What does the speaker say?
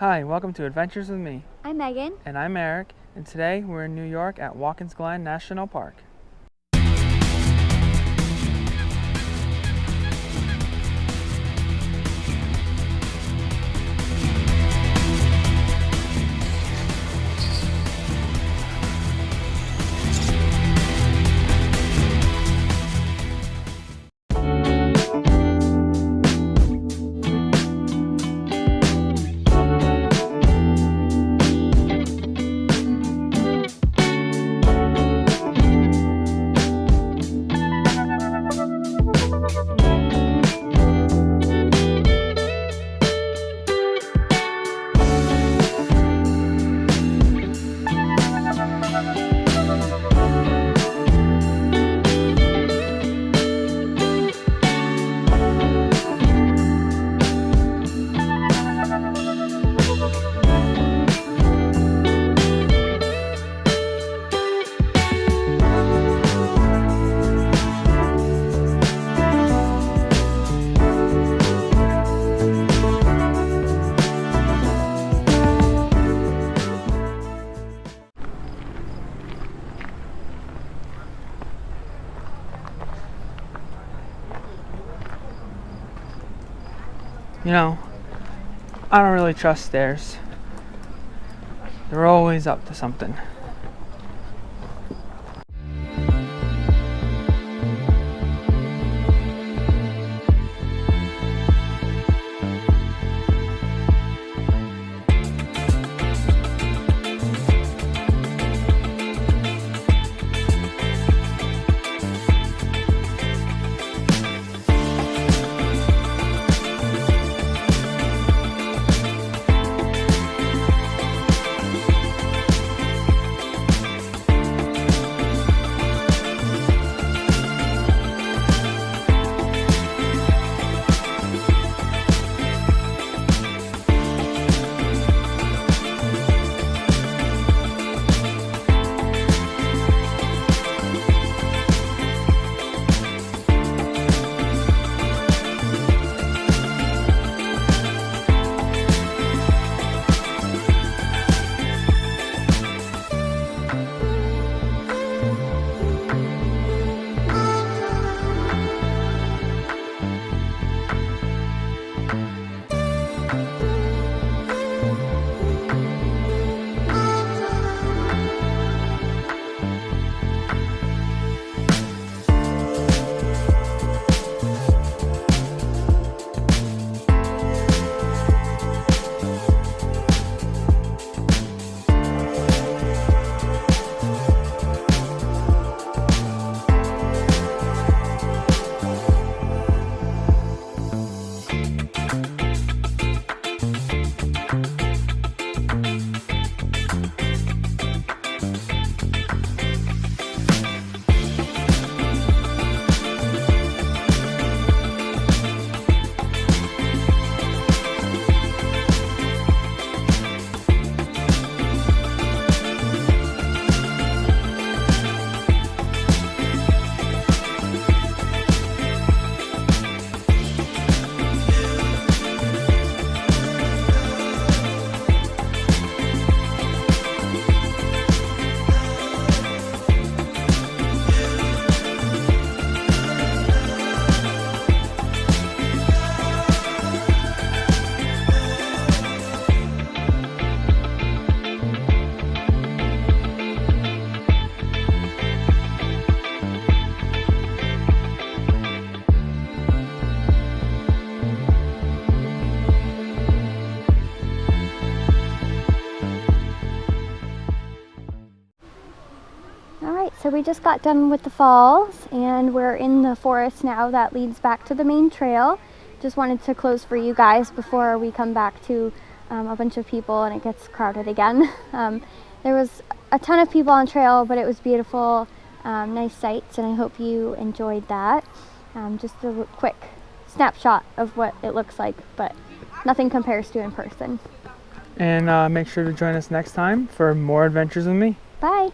Hi, welcome to Adventures with me. I'm Megan. And I'm Eric, and today we're in New York at Watkins Glen National Park. You know, I don't really trust stairs. They're always up to something. So we just got done with the falls and we're in the forest now that leads back to the main trail. Just wanted to close for you guys before we come back to a bunch of people and it gets crowded again. There was a ton of people on trail, but it was beautiful, nice sights, and I hope you enjoyed that. Just a quick snapshot of what it looks like, but nothing compares to in person. And make sure to join us next time for more adventures with me. Bye.